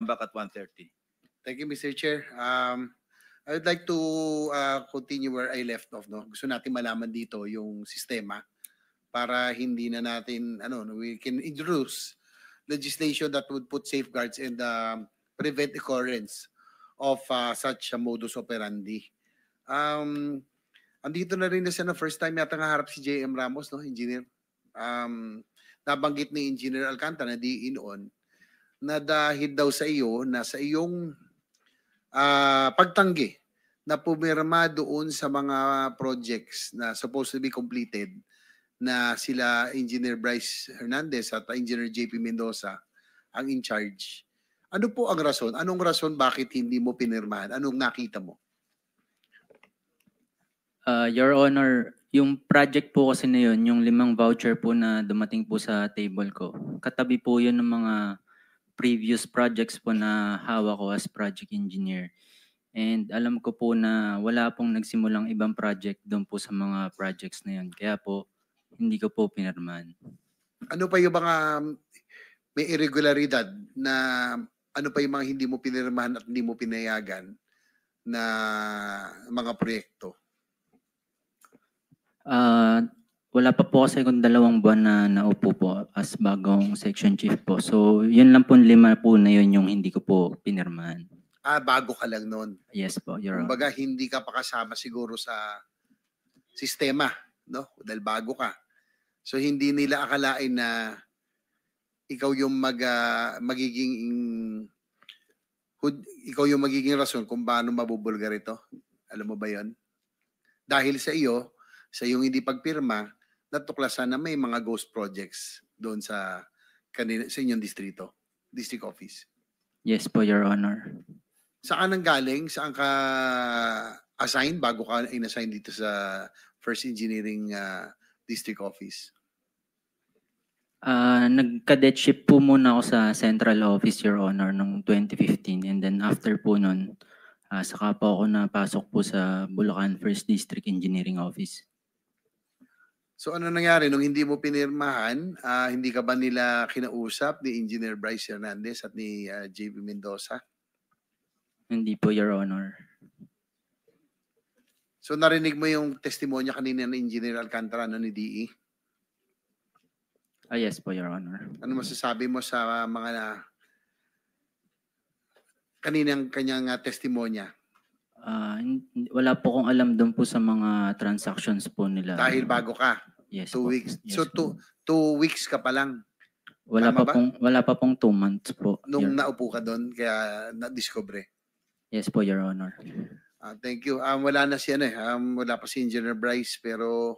back at 1:30. Thank you, Mr. Chair. I would like to continue where I left off. No? Gusto natin malaman dito yung sistema para hindi na natin, we can introduce legislation that would put safeguards and prevent occurrence of such a modus operandi. Andito na rin na siya na first time yata nga harap si J.M. Ramos, no, engineer. Nabanggit ni Engineer Alcantara na di inoon na dahil daw sa iyo na sa iyong pagtanggi na pumirma doon sa mga projects na supposed to be completed na sila Engineer Bryce Hernandez at Engineer JP Mendoza ang in charge. Ano po ang rason? Anong rason bakit hindi mo pinirmahan? Anong nakita mo? Your Honor, yung project po kasi na yun, yung 5 voucher po na dumating po sa table ko, katabi po yun ng mga previous projects po na hawak ko as project engineer. And alam ko po na wala pong nagsimulang ibang project doon po sa mga projects na yun. Kaya po, hindi ko po pinirmahan. Ano pa yung mga may irregularidad na ano pa yung mga hindi mo pinirmahan at hindi mo pinayagan na mga proyekto? Wala pa po kasi kung 2 buwan na naupo po as bagong section chief po. So, yun lang po 5 po na yun yung hindi ko po pinirmahan. Bago ka lang noon. Yes po, Your Honor. Kumbaga, hindi ka pa kasama siguro sa sistema, no? Dahil bago ka. So, hindi nila akalain na ikaw yung magiging rason kung paano mabubulgar ito. Alam mo ba yon? Dahil sa iyo, sa iyong hindi pagpirma, natuklasan na may mga ghost projects doon sa inyong district office. Yes po, Your Honor. Saan ang galing? Saan ka assign bago ka in-assign dito sa First Engineering District Office? Nag-cadet ship po muna ako sa Central Office, Your Honor, noong 2015. And then after po nun, saka po ako napasok po sa Bulacan First District Engineering Office. So ano nangyari nung hindi mo pinirmahan? Hindi ka ba nila kinausap ni Engineer Bryce Hernandez at ni JP Mendoza? Hindi po, Your Honor. So narinig mo yung testimonya kanina ng Engineer Alcantara ni DE? Yes po, Your Honor. Ano masasabi mo sa mga kaninang kanyang testimonya? Wala po akong alam doon po sa mga transactions po nila. Dahil bago ka? Yes 2 po. weeks. Yes So po. 2 weeks ka pa lang? Wala pa pong 2 months po. Nung naupo ka doon, kaya na-discover? Yes po, Your Honor. Thank you. Wala na si wala pa si Engineer Bryce, pero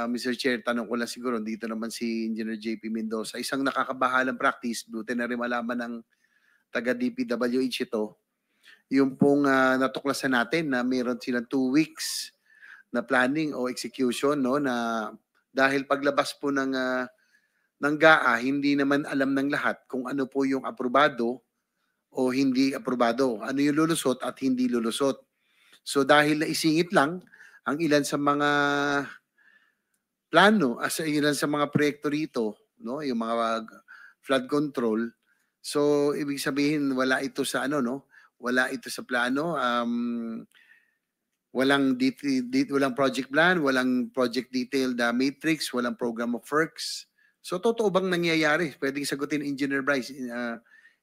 Mr. Chair, tanong ko lang siguro, dito naman si Engineer JP Mendoza. Isang nakakabahalang practice, buti na rin malaman ng taga-DPWH ito, yung pong natuklasan natin na mayroon silang 2 weeks na planning o execution, no, na dahil paglabas po ng GAA, hindi naman alam ng lahat kung ano po yung aprobado o hindi aprobado, ano yung lulusot at hindi lulusot. So dahil naisingit lang ang ilan sa mga plano, ilan sa mga proyekto rito, no, yung mga flood control, so ibig sabihin wala ito sa wala ito sa plano, walang project plan, walang project detailed matrix, walang program of works. So totoo bang nangyayari? Pwedeng sagutin Engineer Bryce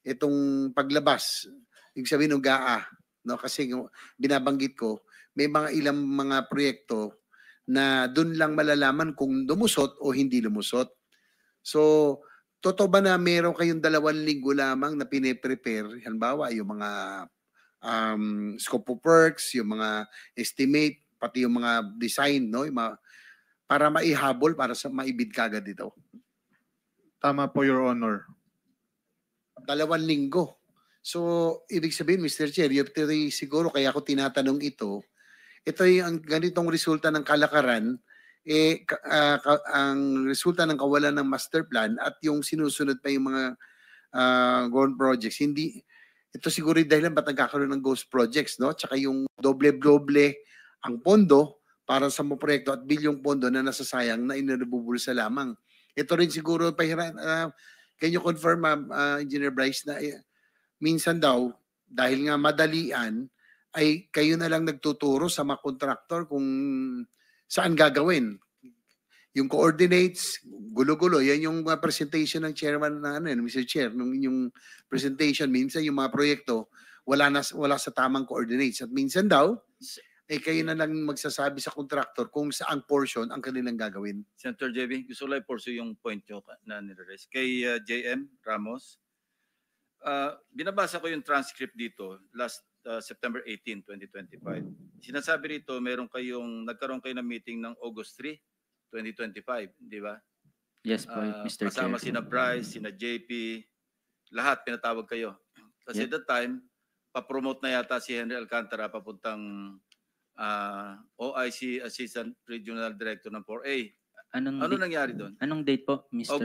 itong paglabas, ibig sabihin ng GAA, no? Kasi binabanggit ko, may ilang mga proyekto na doon lang malalaman kung lumusot o hindi lumusot. So, totoo ba na meron kayong 2 linggo lamang na pine-prepare? Halimbawa, yung mga scope of works, yung mga estimate, pati yung mga design, no? Para maihabol, para maibid kagad dito? Tama po, Your Honor. 2 linggo. So, ibig sabihin, Mr. Chair, siguro kaya ako tinatanong ito yung ganitong resulta ng kalakaran, ang resulta ng kawalan ng master plan at yung sinusunod pa yung mga ghost projects. Ito siguro yung dahilan ba't nagkakaroon ng ghost projects, no? Tsaka yung doble-doble ang pondo para sa mga proyekto at bilyong pondo na nasasayang na inabubulsa lamang. Ito rin siguro can you confirm, Engineer Bryce, na minsan daw, dahil nga madalian, ay kayo na lang nagtuturo sa mga contractor kung saan gagawin. Yung coordinates, gulo-gulo, yan yung presentation ng chairman na Mr. Chair, nung inyong presentation, minsan yung mga proyekto, wala sa tamang coordinates. At minsan daw, kayo na lang magsasabi sa contractor kung saang portion ang kanilang gagawin. Senator JB, gusto ko lang pursue yung point nyo na nire-raise. Kay JM Ramos, binabasa ko yung transcript dito last September 18, 2025. Sinasabi rito, nagkaroon kayo ng meeting ng August 3, 2025, di ba? Yes po, Mr. Kasama Chair. sina Bryce, sina JP, lahat pinatawag kayo. Kasi Yeah. that time, pa-promote na yata si Henry Alcantara papuntang OIC Assistant Regional Director ng 4A. Ano nangyari doon? Anong date po, Mr.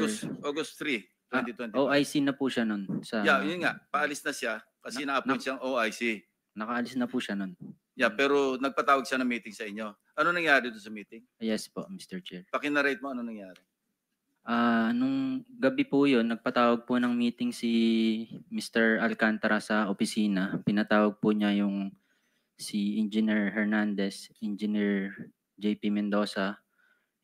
August 3, 2025. OIC na po siya nun. Yun nga, paalis na siya kasi na-appoint siyang OIC. Nakaalis na po siya nun. Yeah, pero nagpatawag siya ng meeting sa inyo. Ano nangyari doon sa meeting? Yes po, Mr. Chair. Pakinarate mo ano nangyari. Nung gabi po yun, nagpatawag po ng meeting si Mr. Alcantara sa opisina. Pinatawag po niya si Engineer Hernandez, Engineer JP Mendoza,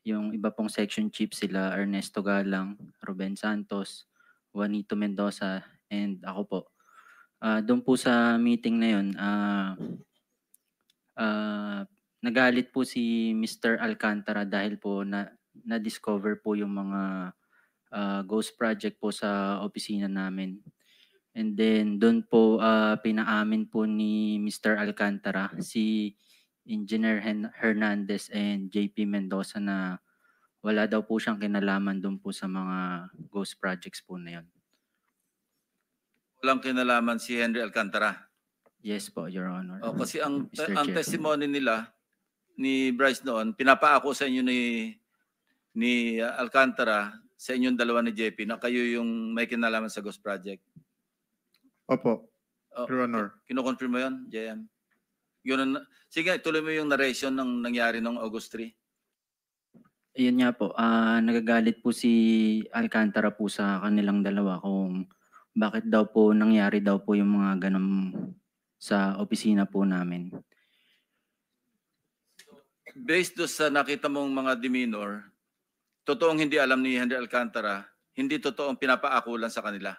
yung iba pong section chief sila, Ernesto Galang, Ruben Santos, Juanito Mendoza, and ako po. Doon po sa meeting na yun, nagalit po si Mr. Alcantara dahil po na-discover po yung mga ghost project po sa opisina namin. And then doon po pinaamin po ni Mr. Alcantara si Engineer Hernandez and JP Mendoza na wala daw po siyang kinalaman doon po sa mga ghost projects po na yun. Walang kinalaman si Henry Alcantara. Yes po, Your Honor. Kasi ang Mr. Chair. testimony nila ni Bryce noon, pinapaako sa inyo ni Alcantara, sa inyong dalawa ni JP, na kayo yung may kinalaman sa ghost project. Opo, Your Honor. Kino-confirm mo yun, JM? Sige, tuloy mo yung narration ng nangyari noong August 3. Yun nga po, nagagalit po si Alcantara po sa kanilang dalawa kung bakit daw po nangyari daw po yung mga ganun sa opisina po namin. Based do sa nakita mong mga demeanor, totoong hindi alam ni Henry Alcantara, hindi totoong pinapaako lang sa kanila.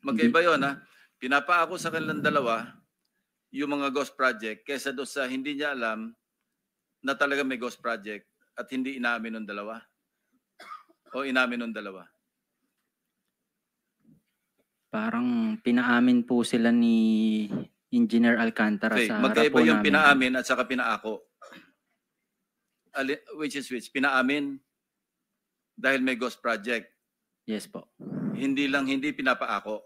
Magkaiba yun, ha? Pinapaako sa kanilang dalawa yung mga ghost project kaysa doon sa hindi niya alam na talaga may ghost project at hindi inaamin ng dalawa. O inamin ng dalawa. Parang pinaamin po sila ni Engineer Alcantara Okay, sa harap magkaiba po yung namin. pinaamin at saka pinaako. Which is which? Pinaamin dahil may ghost project. Yes po. Hindi pinapaako.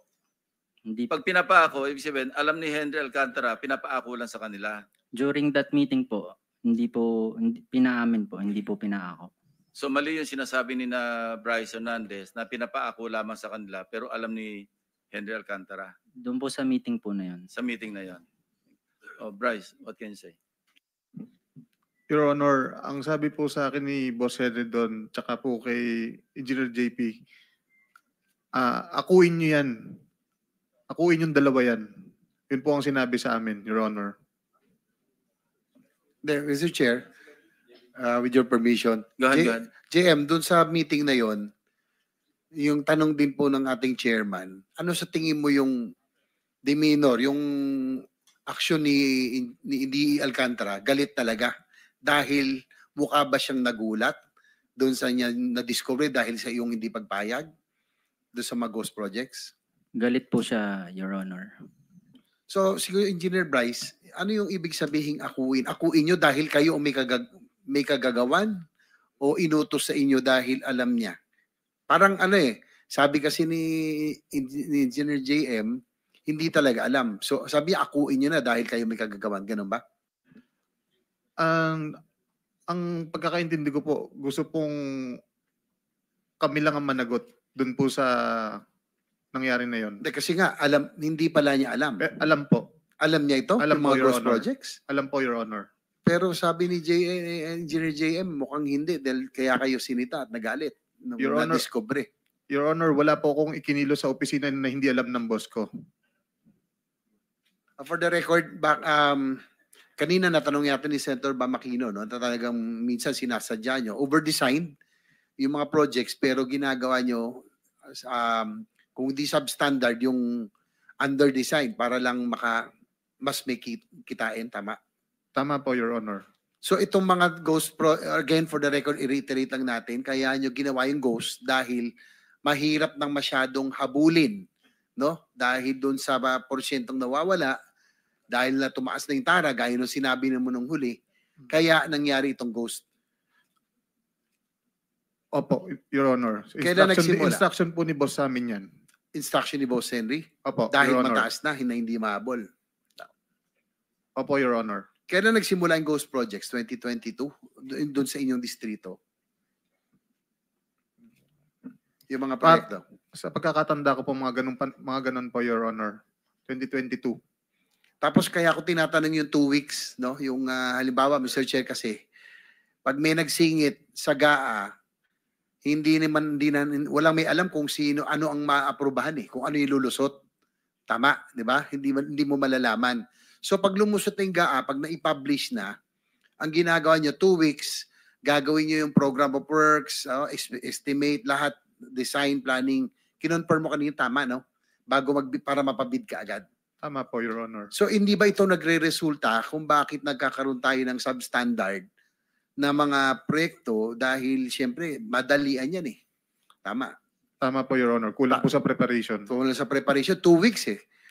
Hindi, Pag pinapaako, ibig sabihin, alam ni Henry Alcantara, pinapaako lang sa kanila. during that meeting po, pinaamin po, hindi po pinaako. So mali yung sinasabi ni na Bryce Hernandez na pinapaako lamang sa kanila pero alam ni Henry Alcantara Doon po sa meeting po na yun. sa meeting na yon. Oh, Bryce, what can you say? Your Honor, ang sabi po sa akin ni Boss Henry doon, tsaka po kay Engineer JP, akuin nyo yan. Akuin yung dalawa yan. Yun po ang sinabi sa amin, Your Honor. Mr. Chair, with your permission. Go ahead. JM, dun sa meeting na yon, yung tanong din po ng ating chairman, ano sa tingin mo yung demeanor, yung action ni Alcantara, galit talaga? Dahil mukha ba siyang nagulat doon sa niya na-discover dahil sa iyong hindi pagpayag doon sa mga ghost projects? Galit po siya, Your Honor. So, siguro Engineer Bryce, ano yung ibig sabihing akuin? Akuin nyo dahil kayo may kagagawan o inutos sa inyo dahil alam niya? Parang sabi kasi ni Engineer JM, hindi talaga alam. So, sabi niya, akuin nyo na dahil kayo may kagagawan. Ganun ba? Ang pagkakaintindi ko po, gusto pong kami lang ang managot dun po sa nangyari na yon. Kasi nga, hindi pala niya alam. Alam po. Alam niya ito? Alam yung po, mga Your ghost Honor. projects? Alam po, Your Honor. Pero sabi ni Engineer JM, mukhang hindi dahil kaya kayo sinita at nagalit nung Your Honor. na-discover. Your Honor, wala po akong ikinilo sa opisina na hindi alam ng boss ko. For the record, kanina natanong yata ni Senator Bamakino, no, na talagang minsan sinasadya nyo, over-designed yung mga projects pero ginagawa nyo, kung hindi substandard, yung under-design para lang mas may kitain, tama? Tama po, Your Honor. So itong mga again for the record, i-reiterate lang natin, kaya nyo ginawa yung ghost dahil mahirap nang masyadong habulin, no? Dahil doon sa porsyentong nawawala, dahil na tumaas na yung tara, gaya nung sinabi mo nung huli, kaya nangyari itong ghost. Opo, Your Honor. Kailan nagsimula? Instruction po ni boss sa amin yan. Instruction ni Boss Henry? Opo, Dahil Your Honor. mataas na, hindi mahabol. Opo, Your Honor. Kailan nagsimula yung ghost projects? 2022? Doon sa inyong distrito? Yung mga proyekto? Sa pagkakatanda ko po, mga ganun po, Your Honor. 2022. Tapos kaya ako tinatanong yung 2 weeks, no? Yung halimbawa, Mr. Chair, kasi pag may nagsingit sa GAA, walang may alam kung sino, ano ang maaprubahan kung ano yung lulusot. Tama, di ba? Hindi mo malalaman. So pag lumusot na yung GAA, pag na-publish na, ang ginagawa nyo, 2 weeks, gagawin nyo yung program of works, estimate, lahat, design, planning, kinonfirm mo kanina, tama, no? Para mapabid ka agad. Tama po, Your Honor. So hindi ba ito nagre-resulta kung bakit nagkakaroon tayo ng substandard na mga proyekto dahil siyempre madalian yan Tama. Tama po, Your Honor. Kulang po sa preparation. Kulang sa preparation, 2 weeks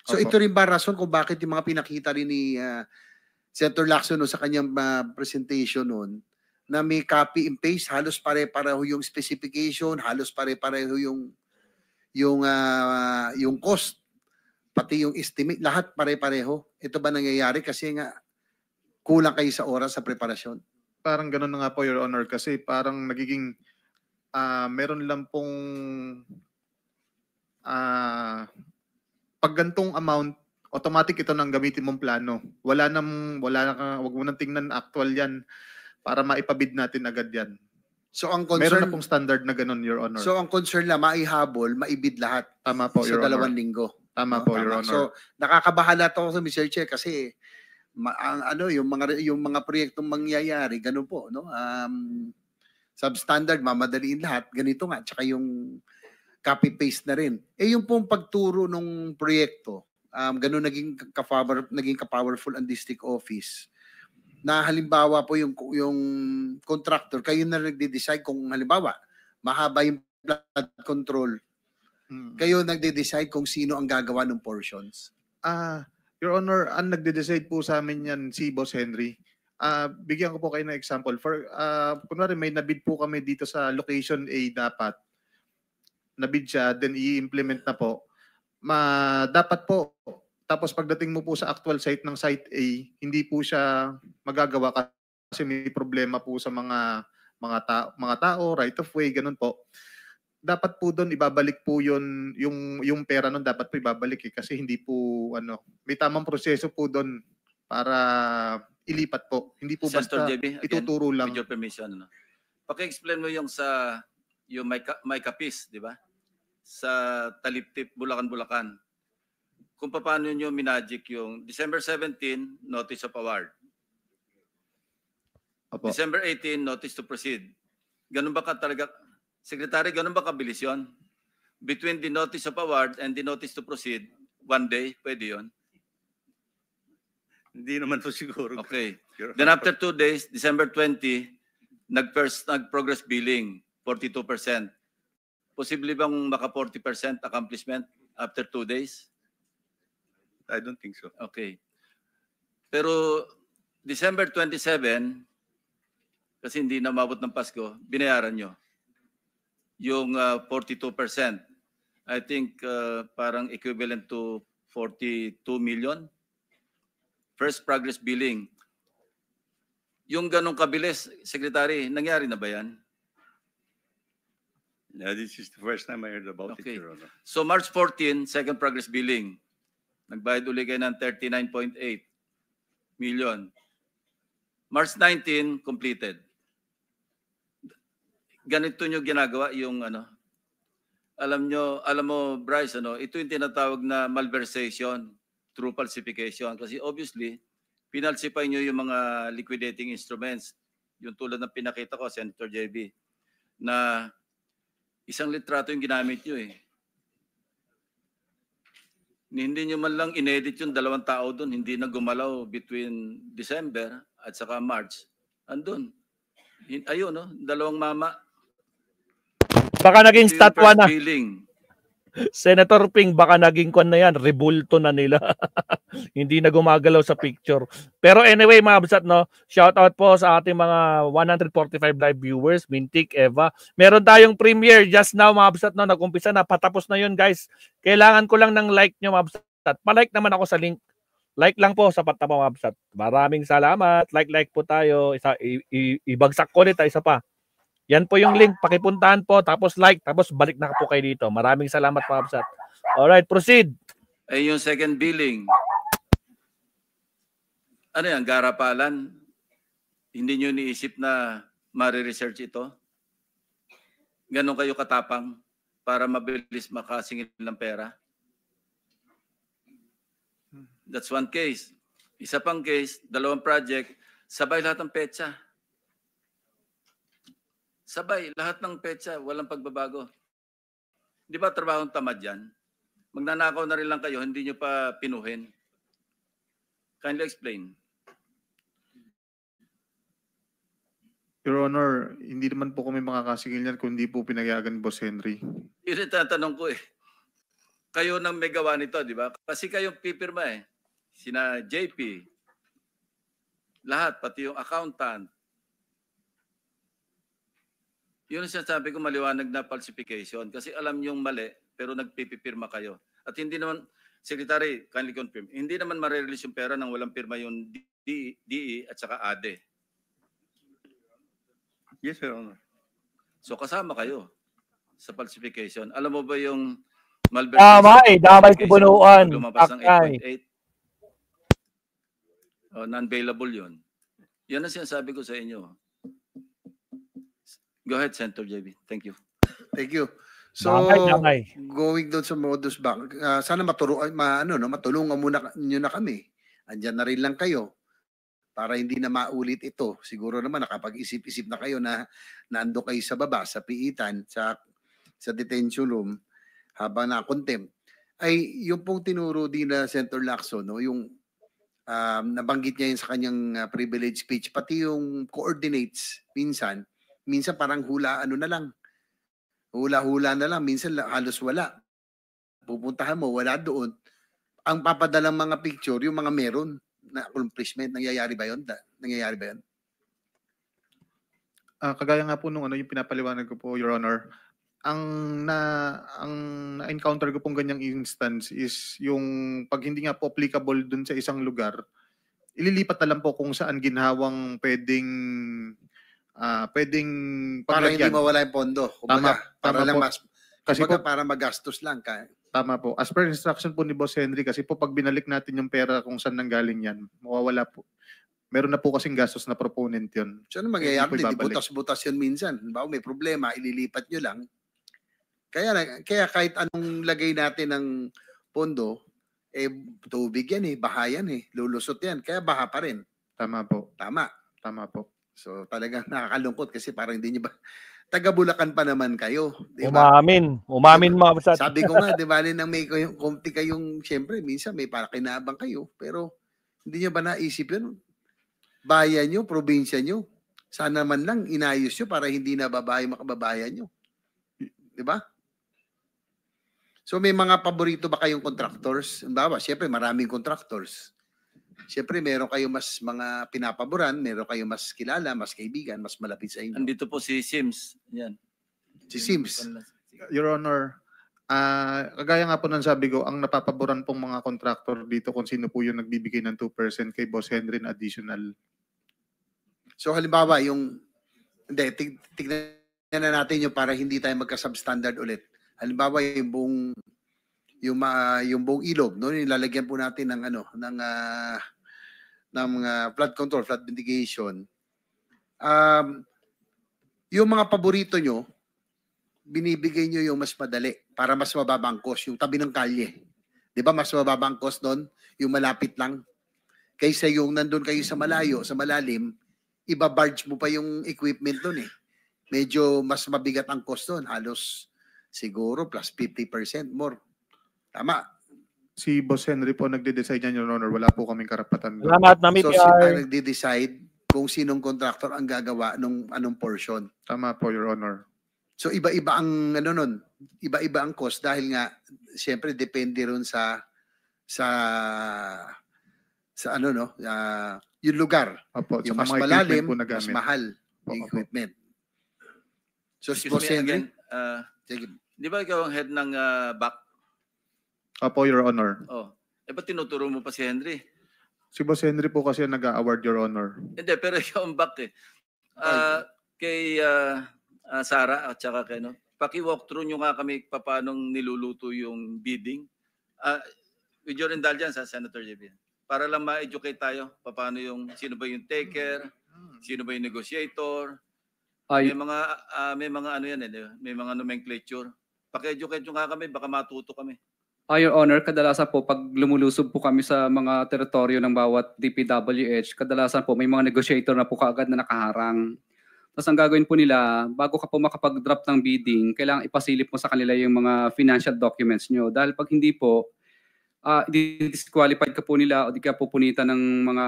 So Opo. ito rin ba rason kung bakit yung mga pinakita rin ni Senator Lacson sa kanyang presentation noon na may copy and paste, halos pare-pareho yung specification, halos pare-pareho yung cost, pati yung estimate, lahat pare-pareho. Ito ba nangyayari kasi nga kulang kayo sa oras sa preparasyon? Parang ganun na nga po, Your Honor, kasi parang nagiging meron lang pong pag gantong amount, automatic ito nang gamitin mong plano. Wag mo nang tingnan actual yan para maipabid natin agad yan. So ang Meron concern, na pong standard na ganun, Your Honor. so ang concern lang, maihabol, maibid lahat Tama po, sa Your 2 Honor. linggo. Tama No, po, tama. Your Honor. So nakakabahala to sa Mr. Chair kasi yung mga proyektong mangyayari ganun po, no? Substandard, mamadaliin lahat, ganito nga, tsaka yung copy paste na rin. Yung pong pagturo ng proyekto, ganun naging ka-powerful ang district office. Na halimbawa po yung contractor, kayo na nagde-decide kung halimbawa mahaba yung flood control. Kayo nagde-decide kung sino ang gagawa ng portions. Your Honor, ang nagde-decide po sa amin yan si Boss Henry. Bigyan ko po kayo ng example. Kunwari may nabid po kami dito sa location A dapat. Nabid siya, then i-implement na po. Dapat po, tapos pagdating mo po sa actual site ng site A, hindi po siya magagawa kasi may problema po sa mga tao, right of way, ganun po. Dapat po doon ibabalik po yung pera nun dapat po ibabalik kasi hindi po may tamang proseso po doon para ilipat po. Hindi po Senator basta JB, again, ituturo lang. with your permission, paki-explain mo yung yung may kapis, di ba? Sa Taliptip, Bulacan. Kung paano nyo minagic yung December 17, notice of award. Opo. December 18, notice to proceed. Ganun ba ka talaga, Secretary, ganun ba kabilis yun? Between the notice of award and the notice to proceed, 1 day, pwede yun? Hindi naman po siguro. Okay. Then after 2 days, December 20, nag-progress billing, 42%. Posible bang maka 40% accomplishment after 2 days? I don't think so. Okay. Pero December 27, kasi hindi na mabot ng Pasko, binayaran nyo yung 42%. I think parang equivalent to 42 million. First progress billing. Yung ganong kabilis, Secretary, nangyari na ba yan? Yeah, this is the first time I heard about Okay. it, Your Honor. So March 14, second progress billing. Nagbayad uli kayo ng 39.8 million. March 19, completed. Ganito nyo ginagawa yung alam mo Bryce, ito yung tinatawag na malversation through falsification kasi obviously pinalsify nyo yung mga liquidating instruments. Yung tulad ng pinakita ko, Senator JB, na isang litrato yung ginamit nyo eh. Hindi nyo man lang inedit yung 2 tao doon, hindi na gumalaw between December at saka March. Andun. Ayun, 2 mama. Baka naging Ito yung statwa first na. billing. Senator Ping, baka naging kwan na yan. Rebulto na nila. Hindi na gumagalaw sa picture. Pero anyway, mga absat, no? Shout out po sa ating mga 145 live viewers, Mintik, Eva. Meron tayong premiere just now, mga absat, no? Nag-umpisa na. Patapos na yun, guys. Kailangan ko lang ng like nyo, mga absat. Pa-like naman ako sa link. Like lang po, sapat na po, mga absat. Maraming salamat. Like po tayo. Ibagsak ko ulit, isa pa. Yan po yung link, pakipuntahan po, tapos like, tapos balik na po kayo dito. Maraming salamat po, Absat. Alright, proceed. Ay yung second billing. Ano yan, garapalan? Hindi nyo niisip na mariresearch ito? Ganon kayo katapang para mabilis makasingil ng pera? That's one case. Isa pang case, 2 project, sabay lahat ng petsa. Sabay, lahat ng petsa, walang pagbabago. Di ba trabahong tamad yan? Magnanakaw na rin lang kayo, hindi nyo pa pinuhin. Kindly explain. Your Honor, hindi naman po kami makakasingil yan kung hindi po pinayagan ni Boss Henry. Yun yung tatanong ko eh. Kayo nang may gawa nito, di ba? Kasi kayong pipirma eh. Sina JP, lahat, pati yung accountant. Yun ang sinasabi ko, maliwanag na falsification. Kasi alam niyong mali, pero nagpipirma kayo. At hindi naman, Secretary, kindly confirm, hindi naman ma-release yung pera nang walang pirma yung DE at saka ADE. Yes, Your Honor. So kasama kayo sa falsification. Alam mo ba yung malversation? Damay si Bunuan. Lumabas ng Akay. 8.8. Non-bailable yun. Yan ang sinasabi ko sa inyo. Go ahead, Senator JB. Thank you. Thank you. So, Damay. going doon sa modus back, sana matulungan muna nyo na kami. Andyan na rin lang kayo para hindi na maulit ito. Siguro naman nakapag-isip-isip na kayo na naando kayo sa baba, sa piitan, sa detention room habang na-contempt. Ay, yung pong tinuro din na Senator Lacson, no, yung nabanggit niya yun sa kanyang privilege speech, pati yung coordinates minsan parang hula na lang. Hula-hula na lang. Minsan halos wala. Pupuntahan mo, wala doon. Ang papadalang mga picture, yung mga meron na accomplishment. Nangyayari ba yun? Kagaya nga po nung yung pinapaliwanag ko po, Your Honor, ang na-encounter ko pong ganyang instance is yung pag hindi nga po applicable dun sa isang lugar, ililipat na lang po kung saan ginhawang pwedeng para hindi mawala yung pondo. Kumbaga, para lang po. para magastos lang. Tama po. As per instruction po ni Boss Henry, kasi po pag binalik natin yung pera kung saan nanggaling yan, mawawala po. Meron na po kasing gastos na proponent yun. So ano mangyayari? Di butas-butas yun minsan. Bago may problema, ililipat nyo lang. Kaya kahit anong lagay natin ng pondo, tubig yan baha yan lulusot yan. Kaya baha pa rin. Tama po. Tama po. So talagang nakakalungkot kasi parang hindi nyo ba, taga Bulacan pa naman kayo. Diba? Umamin mga Absat. Sabi ko nga, di ba, nang may kumti kayong, siyempre, minsan may parakinabang kayo, pero hindi nyo ba naisip yun? Bayan nyo, probinsya nyo, sana man lang inayos nyo para hindi nababahay makababayan nyo. Di ba? So may mga paborito ba kayong contractors? Siyempre maraming contractors. Siyempre, meron kayo mas mga pinapaboran, meron kayo mas kilala, mas kaibigan, mas malapit sa inyo. Andito po si Sims. Yan. Si Sims. Your Honor, kagaya nga po ng sabi ko, ang napapaboran pong mga contractor dito kung sino po yung nagbibigay ng 2% kay Boss Henry na additional. So halimbawa, tignan na natin yung para hindi tayo magka-substandard ulit. Halimbawa, yung buong ilog, no, nilalagyan po natin ng flood control, flood mitigation. Yung mga paborito nyo, binibigay nyo yung mas madali para mas mababang cost, yung tabi ng kalye. Di ba mas mababang cost doon, yung malapit lang? Kaysa yung nandun kayo sa malayo, sa malalim, iba-barge mo pa yung equipment doon eh. Medyo mas mabigat ang cost doon. Halos siguro plus 50% more. Tama. Si Boss Henry po nagde-decide yan, Your Honor. Wala po kaming karapatan. Salamat, Nami So PR. sila nagde-decide kung sinong contractor ang gagawa nung anong portion. Tama po, Your Honor. So iba-iba ang ano nun, iba-iba ang cost dahil nga siyempre depende ron sa ano no, yung lugar. Opo, Yung saka mas mga malalim, equipment po na mas gamit. mahal Opo, yung opo. equipment. So si Excuse Boss me Henry, again, sige. di ba ikaw ang head ng back? Opo, Your Honor. Oh. Ba't tinuturo mo pa si Henry? Si Boss Henry po kasi ang nag-award, Your Honor. Hindi, pero ikaw ang back eh. Kay Sarah at saka kay paki-walk through nyo nga kami paano niluluto yung bidding. With your indulgence, Senator JB. Para lang ma-educate tayo paano yung sino ba yung taker, sino ba yung negotiator. Ay, May mga ano yan eh, may mga nomenclature. Paki-educate nyo nga kami, baka matuto kami. Your Honor, kadalasan po pag lumulusob po kami sa mga teritoryo ng bawat DPWH, kadalasan po may mga negotiator na po kaagad na nakaharang. Tapos ang gagawin po nila, bago ka po makapag-drop ng bidding, kailangan ipasilip mo sa kanila yung mga financial documents nyo. Dahil pag hindi po, disqualified ka po nila o di ka po punitan ng mga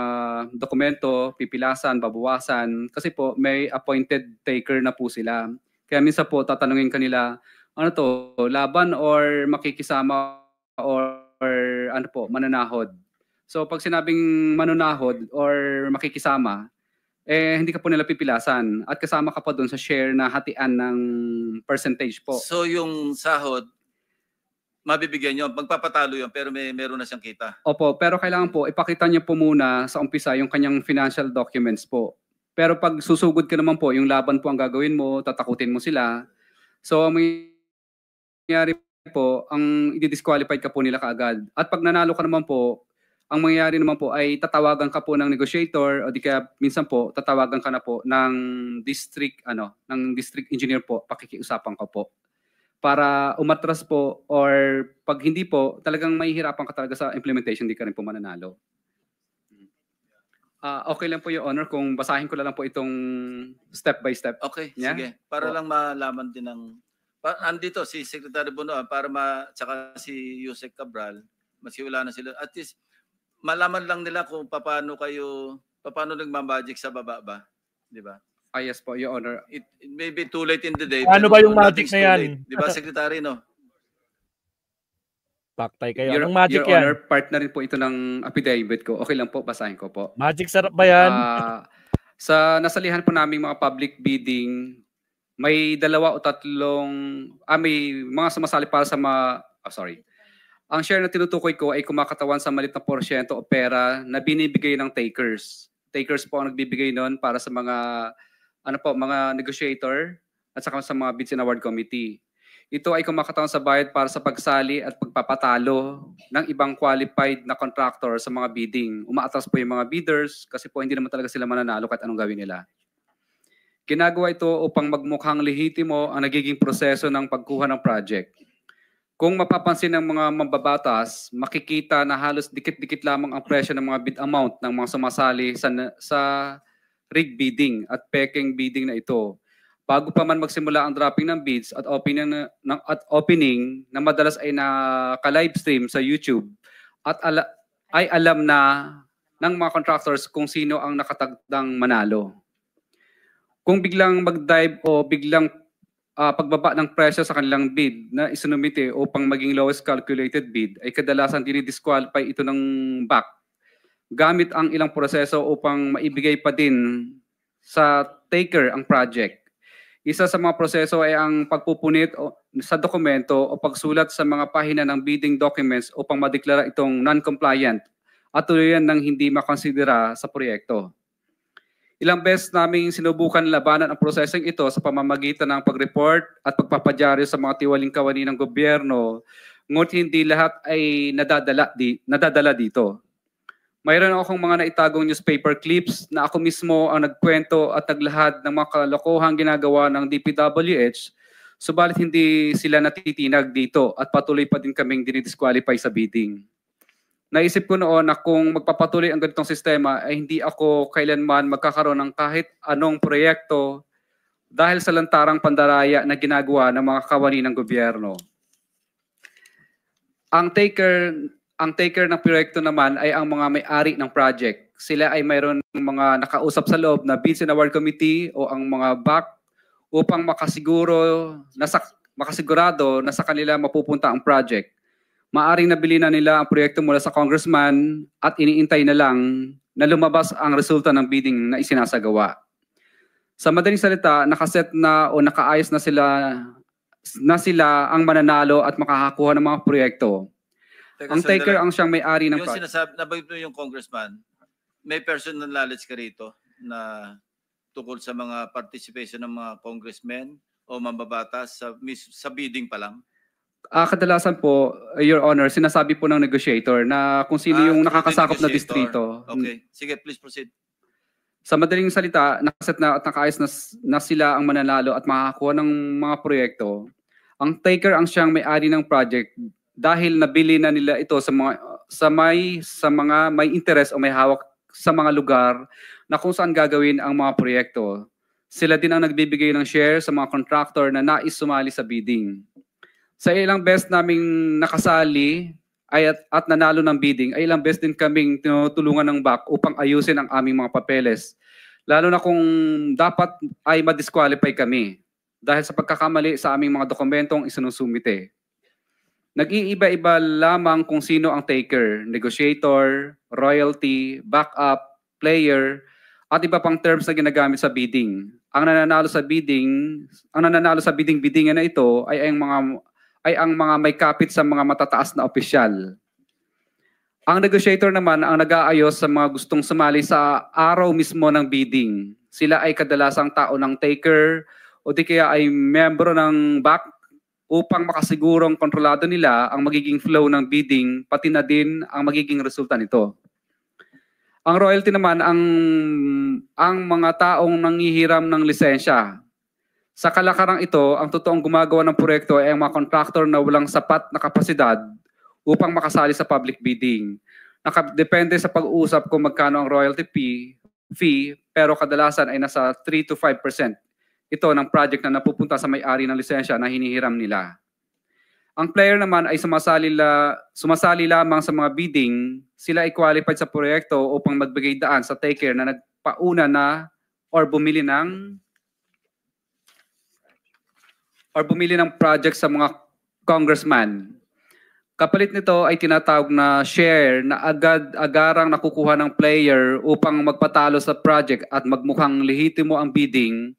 dokumento, pipilasan, babawasan. Kasi po may appointed taker na po sila. Kaya minsan po tatanungin kanila, ano to, laban or makikisama or ano po, mananahod. So pag sinabing manunahod or makikisama, hindi ka po nila pipilasan at kasama ka pa doon sa share na hatian ng percentage po. So yung sahod, mabibigyan nyo, magpapatalo yun, pero meron na siyang kita. Opo, pero kailangan po ipakita niya po muna sa umpisa yung kanyang financial documents po. Pero pag susugod ka naman po, yung laban po ang gagawin mo, tatakutin mo sila. So ang mangyayari po, ang i-disqualified ka po nila kaagad. At pag nanalo ka naman po, ang mangyayari naman po ay tatawagan ka po ng negotiator o di kaya minsan po tatawagan ka na po ng district engineer po, pakikiusapan ka po para umatras po or pag hindi po talagang mahihirapan ka talaga sa implementation, di ka rin po mananalo. Okay lang po, Your Honor, kung basahin ko lang po itong step by step. Okay, Yeah? sige. Para lang malaman din ng andito si Secretary Bunoan para tsaka si Yusek Cabral, maski wala na sila. At least malaman lang nila kung paano nagmamagic sa baba ba, di ba? Yes po, Your Honor. It may be too late in the day. Ano pero ba yung nothing's magic na too yan? late. Di ba, Secretary, no? Paktay kayo. Your, Anong magic Your yan? Honor, part na rin po ito ng affidavit ko. Okay lang po, basahin ko po. Magic sarap ba yan? Sa nasalihan po naming mga public bidding, may 2 o 3, may mga sumasali para sa ang share na tinutukoy ko ay kumakatawan sa maliit na porsyento o pera na binibigay ng takers. Takers po ang nagbibigay noon para sa mga mga negotiator at saka sa mga bids and award committee. Ito ay kumakatawan sa bayad para sa pagsali at pagpapatalo ng ibang qualified na contractor sa mga bidding. Umaatras po yung mga bidders kasi po hindi naman talaga sila mananalo kahit anong gawin nila. Ginagawa ito upang magmukhang lehitimo ang nagiging proseso ng pagkuha ng project. Kung mapapansin ng mga mambabatas, makikita na halos dikit-dikit lamang ang presyo ng mga bid amount ng mga sumasali sa rig bidding at peking bidding na ito. Bago pa man magsimula ang dropping ng bids at opening na madalas ay naka-livestream sa YouTube ay alam na ng mga contractors kung sino ang nakatagdang manalo. Kung biglang mag-dive o biglang pagbaba ng presyo sa kanilang bid na isinumite upang maging lowest calculated bid ay kadalasan dinidisqualify ito ng back gamit ang ilang proseso upang maibigay pa din sa taker ang project. Isa sa mga proseso ay ang pagpupunit sa dokumento o pagsulat sa mga pahina ng bidding documents upang madeklara itong non-compliant at tuluyan ng hindi makonsidera sa proyekto. Ilang beses naming sinubukan labanan ang prosesong ito sa pamamagitan ng pag-report at pagpapadyaryo sa mga tiwaling kawani ng gobyerno, ngunit hindi lahat ay nadadala dito. Mayroon akong mga naitagong newspaper clips na ako mismo ang nagkwento at naglahad ng mga kalokohang ginagawa ng DPWH Subalit hindi sila natitinag dito at patuloy pa din kaming dinidisqualify sa bidding. Naisip ko noon na kung magpapatuloy ang ganitong sistema ay hindi ako kailanman magkakaroon ng kahit anong proyekto dahil sa lantarang pandaraya na ginagawa ng mga kawani ng gobyerno. Ang taker ng proyekto naman ay ang mga may-ari ng project. Sila ay mayroon ng mga nakausap sa loob na Bids and Award Committee o ang mga BAC upang makasigurado na sa kanila mapupunta ang project. Maaring nabili na nila ang proyekto mula sa congressman at iniintay na lang na lumabas ang resulta ng bidding na isinasagawa. Sa madaling salita, nakaset na o nakaayos na sila ang mananalo at makakakuha ng mga proyekto. Teka, Ang taker sandali. ang siyang may-ari ng Yung project. sinasabi, nabanggit mo yung congressman, may personal knowledge ka rito na tungkol sa mga participation ng mga congressmen o mambabatas sa bidding pa lang? Kadalasan po, Your Honor, sinasabi po ng negotiator na kung sino yung nakakasakop na distrito. Okay. Sige, please proceed. Sa madaling salita, nakaset na at nakaayos na sila ang mananalo at makakakuha ng mga proyekto. Ang taker ang siyang may-ari ng project dahil nabili na nila ito sa mga may interest o may hawak sa mga lugar na kung saan gagawin ang mga proyekto. Sila din ang nagbibigay ng share sa mga contractor na nais sumali sa bidding. Sa ilang beses naming nakasali at nanalo ng bidding, ay ilang beses din kaming tinutulungan ng BAC upang ayusin ang aming mga papeles. Lalo na kung dapat ay ma-disqualify kami dahil sa pagkakamali sa aming mga dokumentong isinusumite. Nag-iiba-iba lamang kung sino ang taker, negotiator, royalty, backup, player, at iba pang terms na ginagamit sa bidding. Ang nananalo sa bidding-biddingan na ito ay ang mga may kapit sa mga matataas na opisyal. Ang negotiator naman ang nag-aayos sa mga gustong sumali sa araw mismo ng bidding. Sila ay kadalasang tao ng taker o di kaya ay membro ng BAC upang makasigurong kontrolado nila ang magiging flow ng bidding pati na din ang magiging resulta nito. Ang royalty naman ang mga taong nanghihiram ng lisensya. Sa kalakarang ito, ang totoong gumagawa ng proyekto ay ang mga contractor na walang sapat na kapasidad upang makasali sa public bidding. Nakadepende sa pag-uusap kung magkano ang royalty fee, pero kadalasan ay nasa 3 to 5%. Ito ng project na napupunta sa may-ari ng lisensya na hinihiram nila. Ang player naman ay sumasali lamang sa mga bidding. Sila ay qualified sa proyekto upang magbigay daan sa taker na nagpauna na or bumili ng project sa mga congressman. Kapalit nito ay tinatawag na share na agad-agarang nakukuha ng player upang magpatalo sa project at magmukhang lehitimo ang bidding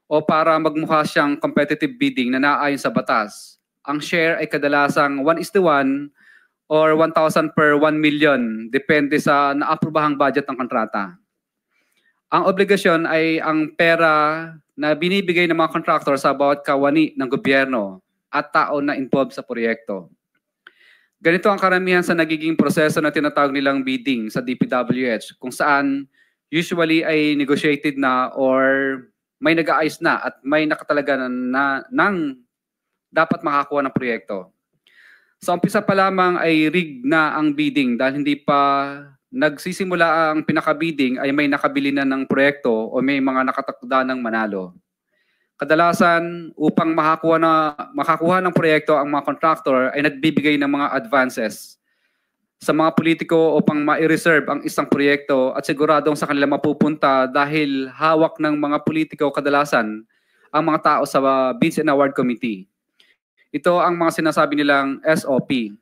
o para magmukha siyang competitive bidding na naayon sa batas. Ang share ay kadalasang 1:1 or 1,000 per 1 million, depende sa naaprobahang budget ng kontrata. Ang obligasyon ay ang pera na binibigay ng mga contractor sa bawat kawani ng gobyerno at tao na involved sa proyekto. Ganito ang karamihan sa nagiging proseso na tinatawag nilang bidding sa DPWH, kung saan usually ay negotiated na or may nag-aayos na at may nakatalaga ng dapat makakuha ng proyekto. Sa umpisa pa lamang ay rig na ang bidding dahil hindi pa nagsisimula ang pinaka-bidding ay may nakabili na ng proyekto o may mga nakatakda ng manalo. Kadalasan, upang makakuha ng proyekto ang mga contractor ay nagbibigay ng mga advances sa mga politiko upang ma-reserve ang isang proyekto at siguradong sa kanila mapupunta dahil hawak ng mga politiko kadalasan ang mga tao sa Bids and Award Committee. Ito ang mga sinasabi nilang SOP.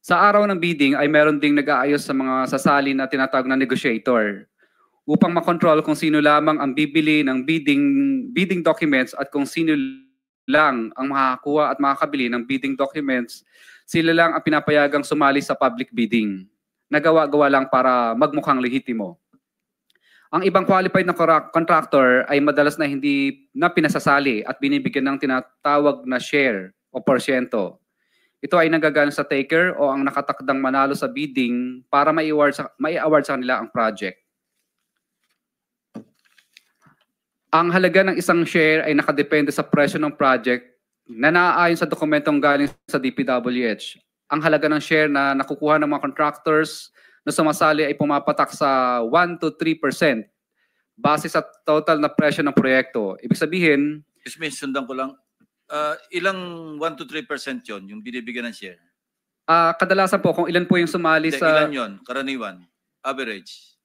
Sa araw ng bidding ay meron ding nag-aayos sa mga sasali na tinatawag na negotiator upang makontrol kung sino lamang ang bibili ng bidding documents at kung sino lang ang makakakuha at makakabili ng bidding documents, sila lang ang pinapayagang sumali sa public bidding. Nagawa-gawa lang para magmukhang lehitimo. Ang ibang qualified na contractor ay madalas na hindi na pinasasali at binibigyan ng tinatawag na share o porsyento. Ito ay nanggagaling sa taker o ang nakatakdang manalo sa bidding para mai-award sa kanila ang project. Ang halaga ng isang share ay nakadepende sa presyo ng project na naaayon sa dokumentong galing sa DPWH, ang halaga ng share na nakukuha ng mga contractors na sumasali ay pumapatak sa 1 to 3% base sa total na presyo ng proyekto. Ibig sabihin, Excuse me, sundan ko lang. Ilang 1 to 3% yon yung binibigyan ng share? kadalasan po kung ilan po yung sumali Hindi, sa... ilan yon? Karaniwan? Average?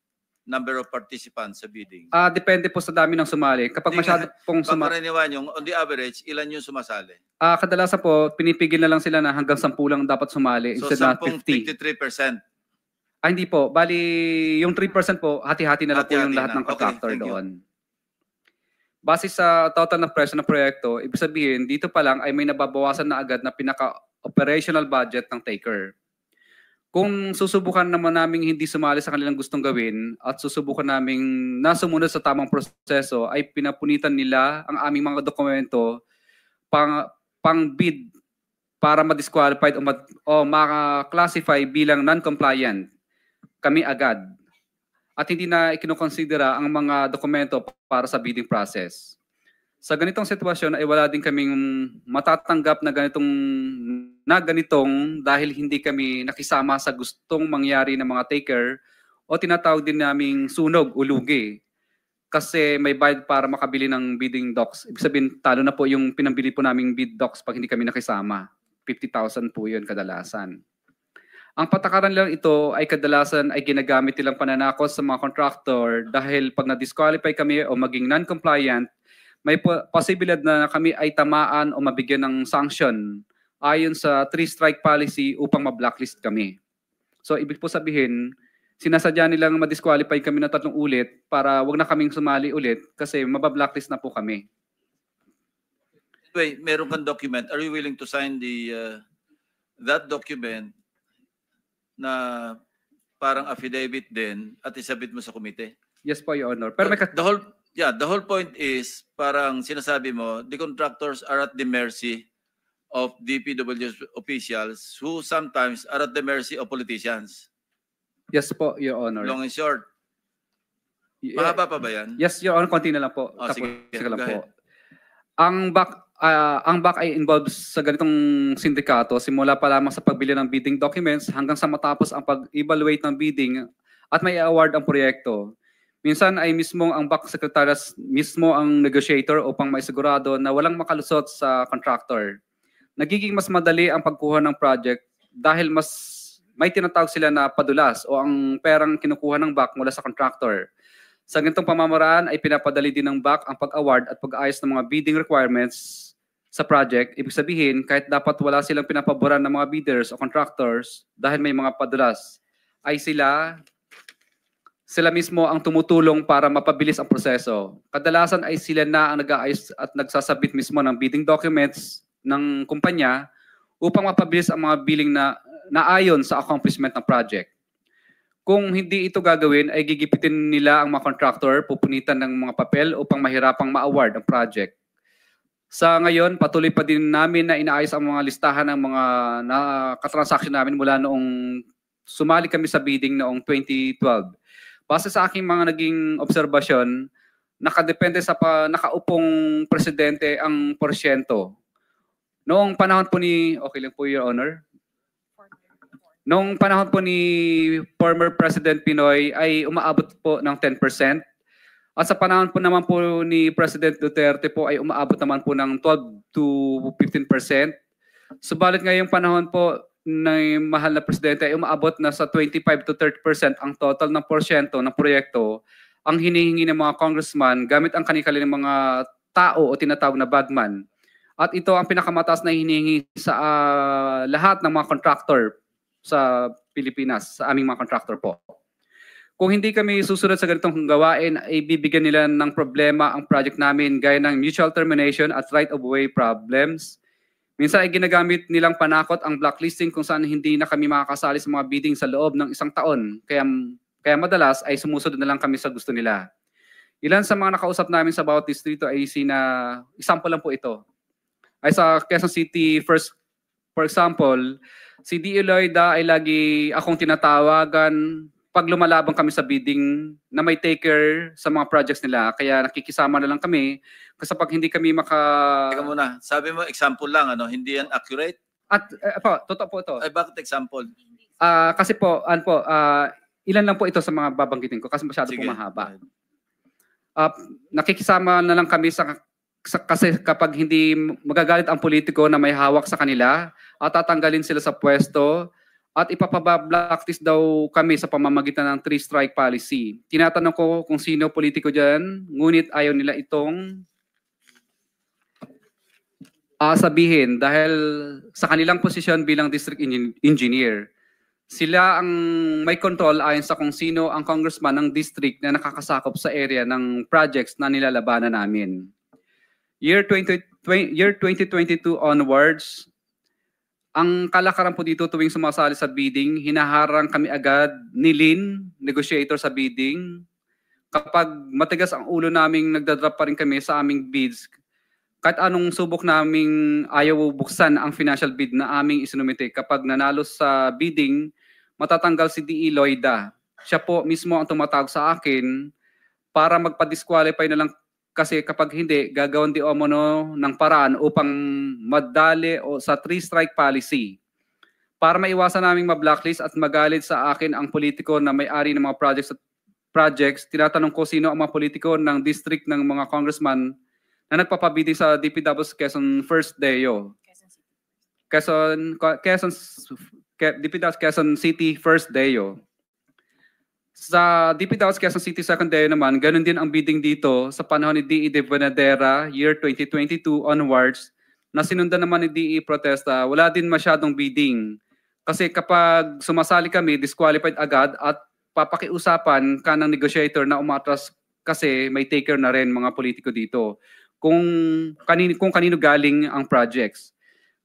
Number of participants sa bidding? Depende po sa dami ng sumali. Kapag Hindi masyado pong Pangkaraniwan yung on the average, ilan yung sumasali? kadalasan po, pinipigil na lang sila na hanggang 10 lang dapat sumali So, instead na 10, 50. 53%. Hindi po. Bali, yung 3% po, hati-hati na lang po yung Hati-hati lahat na. ng Okay, contractor thank you. doon. Base sa total na presyo ng proyekto, ibig sabihin, dito pa lang ay may nababawasan na agad na pinaka-operational budget ng taker. Kung susubukan naman naming hindi sumali sa kanilang gustong gawin at susubukan naming nasumunod sa tamang proseso, ay pinapunitan nila ang aming mga dokumento pang bid para ma-disqualified o ma-classify bilang non-compliant kami agad. At hindi na ikinukonsidera ang mga dokumento para sa bidding process. Sa ganitong sitwasyon ay wala din kaming matatanggap na ganitong dahil hindi kami nakisama sa gustong mangyari ng mga taker o tinatawag din naming sunog o lugi. Kasi may bayad para makabili ng bidding docs. Ibig sabihin, talo na po yung pinambili po naming bid docs pag hindi kami nakisama. 50,000 po yun kadalasan. Ang patakaran lang ito ay kadalasan ay ginagamit nilang pananakot sa mga contractor dahil pag na-disqualify kami o maging non-compliant, may posibilidad na kami ay tamaan o mabigyan ng sanction ayon sa 3-strike policy upang ma-blacklist kami. So ibig po sabihin, sinasadya nilang ma-disqualify kami na 3 ulit para wag na kaming sumali ulit kasi maba-blacklist na po kami. Wait, meron kang document. Are you willing to sign that document na parang affidavit din at isabit mo sa komite? Yes po, Your Honor. Pero may the whole point is parang sinasabi mo, the contractors are at the mercy of DPWH officials who sometimes are at the mercy of politicians. Yes po, Your Honor. Long and short. Mahaba pa ba yan? Yes, Your Honor, konti na lang po. Oh, sige, lang go po. ahead. Ang back ay involved sa ganitong sindikato simula pa lamang sa pagbili ng bidding documents hanggang sa matapos ang pag-evaluate ng bidding at may award ang proyekto. Minsan ay mismo ang back secretariat mismo ang negotiator upang maisigurado na walang makalusot sa contractor. Nagiging mas madali ang pagkuha ng project dahil mas may tinatawag sila na padulas o ang perang kinukuha ng back mula sa contractor. Sa ganitong pamamaraan ay pinapadali din ng back ang pag-award at pag-ayos ng mga bidding requirements sa project. Ibig sabihin, kahit dapat wala silang pinapaboran ng mga bidders o contractors dahil may mga padulas, ay sila mismo ang tumutulong para mapabilis ang proseso. Kadalasan ay sila na ang nag-aayos at nagsasabit mismo ng bidding documents ng kumpanya upang mapabilis ang mga billing na naayon sa accomplishment ng project. Kung hindi ito gagawin, ay gigipitin nila ang mga contractor, pupunitan ng mga papel upang mahirapang ma-award ang project. Sa ngayon, patuloy pa din namin na inaayos ang mga listahan ng mga katransaksyon namin mula noong sumali kami sa bidding noong 2012. Base sa aking mga naging obserbasyon, nakadepende sa nakaupong presidente ang porsyento. Noong panahon po ni, okay lang po, Your Honor. Noong panahon po ni former President Pinoy ay umaabot po ng 10%. At sa panahon po naman po ni President Duterte po ay umaabot naman po ng 12 to 15%. Subalit ngayong panahon po ng mahal na presidente ay umaabot na sa 25 to 30% ang total ng porsyento ng proyekto ang hinihingi ng mga congressman gamit ang kanilang mga tao o tinatawag na bagman. At ito ang pinakamataas na hinihingi sa lahat ng mga contractor sa Pilipinas, sa aming mga contractor po. Kung hindi kami susunod sa ganitong gawain, ay bibigyan nila ng problema ang project namin gaya ng mutual termination at right-of-way problems. Minsan ay ginagamit nilang panakot ang blacklisting kung saan hindi na kami makakasali sa mga bidding sa loob ng 1 taon. Kaya madalas ay sumusunod na lang kami sa gusto nila. Ilan sa mga nakausap namin sa bawat distrito ay example lang po ito. Ay sa Quezon City, for example, si D. Eloida ay lagi akong tinatawagan pag lumalaban kami sa bidding na may taker sa mga projects nila. Kaya nakikisama na lang kami kasi pag hindi kami Teka muna, sabi mo example lang, ano, hindi yan accurate? At po, totoo po ito. Ay, bakit example? Kasi po, ilan lang po ito sa mga babanggitin ko kasi masyado po mahaba. Nakikisama na lang kami kasi kapag hindi magagalit ang politiko na may hawak sa kanila at tatanggalin sila sa pwesto at ipapaba-blacklist daw kami sa pamamagitan ng 3-strike policy. Tinatanong ko kung sino politiko dyan, ngunit ayaw nila itong sabihin dahil sa kanilang posisyon bilang district engineer. Sila ang may control ayon sa kung sino ang congressman ng district na nakakasakop sa area ng projects na nilalabanan namin. Year 2022 onwards, ang kalakaran po dito tuwing sumasali sa bidding, hinaharang kami agad ni Lynn, negotiator sa bidding. Kapag matigas ang ulo naming nagdadrop pa rin kami sa aming bids, kahit anong subok naming ayaw buksan ang financial bid na aming isinumite. Kapag nanalo sa bidding, matatanggal si D.E. Loida. Siya po mismo ang tumatawag sa akin para magpa-disqualify na lang kasi kapag hindi, gagawin di umano ng paraan upang madali o sa 3-strike policy. Para maiwasan naming ma-blacklist at magalit sa akin ang politiko na may-ari ng mga projects, tinatanong ko sino ang mga politiko ng district ng mga congressman na nagpapabidi sa DPW's Quezon First Deo. DPW's Quezon City First Deo. Sa DPW's Quezon City Second Deo naman, ganun din ang bidding dito sa panahon ni D.E. De Buenadera, year 2022 onwards, na sinundan naman ni D.E. Protesta, wala din masyadong bidding. Kasi kapag sumasali kami, disqualified agad at papakiusapan ka ng negotiator na umatras kasi may taker na rin mga politiko dito. Kung kanino galing ang projects.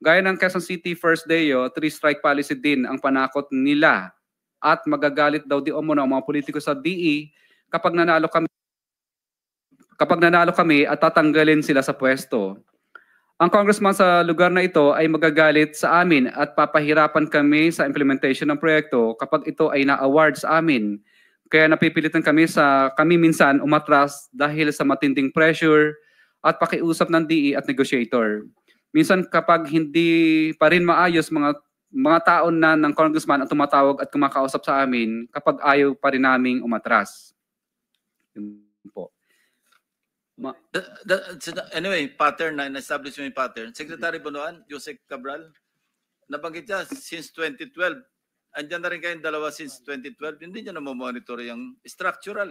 Gaya ng Quezon City First Deo, 3-strike policy din ang panakot nila at magagalit daw di umano ang mga politiko sa DE kapag nanalo kami at tatanggalin sila sa pwesto. Ang congressman sa lugar na ito ay magagalit sa amin at papahirapan kami sa implementation ng proyekto kapag ito ay na-award sa amin. Kaya napipilitan kami minsan umatras dahil sa matinding pressure at pakiusap ng DE at negotiator. Minsan kapag hindi pa rin maayos mga taon na ng congressman ang tumatawag at kumakausap sa amin kapag ayaw pa rin naming umatras. Yun po. Anyway, pattern na establish yung pattern. Secretary Bonoan, Jose Cabral, nabanggit niya since 2012. Andyan na rin kayong dalawa since 2012. Hindi niya na monitor yung structural